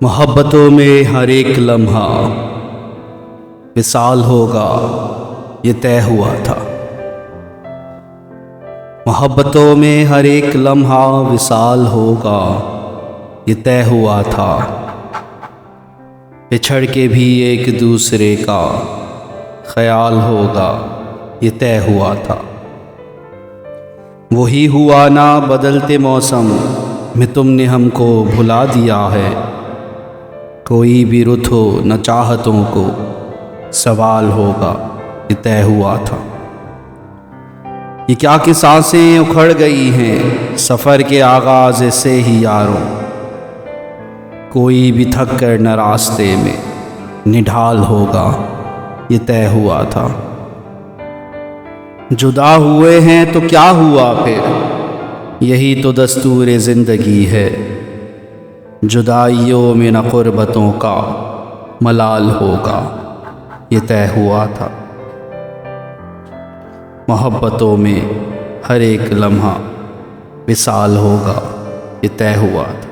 मोहब्बतों में हर एक लम्हा विसाल होगा, ये तय हुआ था। मोहब्बतों में हर एक लम्हा विसाल होगा, ये तय हुआ था। बिछड़ के भी एक दूसरे का ख्याल होगा, ये तय हुआ था। वही हुआ ना बदलते मौसम में तुमने हमको भुला दिया है। कोई भी रुत हो न चाहतों को सवाल होगा, ये तय हुआ था। ये क्या कि सांसें उखड़ गई हैं सफ़र के आगाज़ से ही यारों। कोई भी थक कर न रास्ते में निढाल होगा, ये तय हुआ था। जुदा हुए हैं तो क्या हुआ फिर, यही तो दस्तूर ज़िंदगी है। जुदाइयों में न क़ुर्बतों का मलाल होगा, ये तय हुआ था। मोहब्बतों में हर एक लम्हा विसाल होगा, ये तय हुआ था।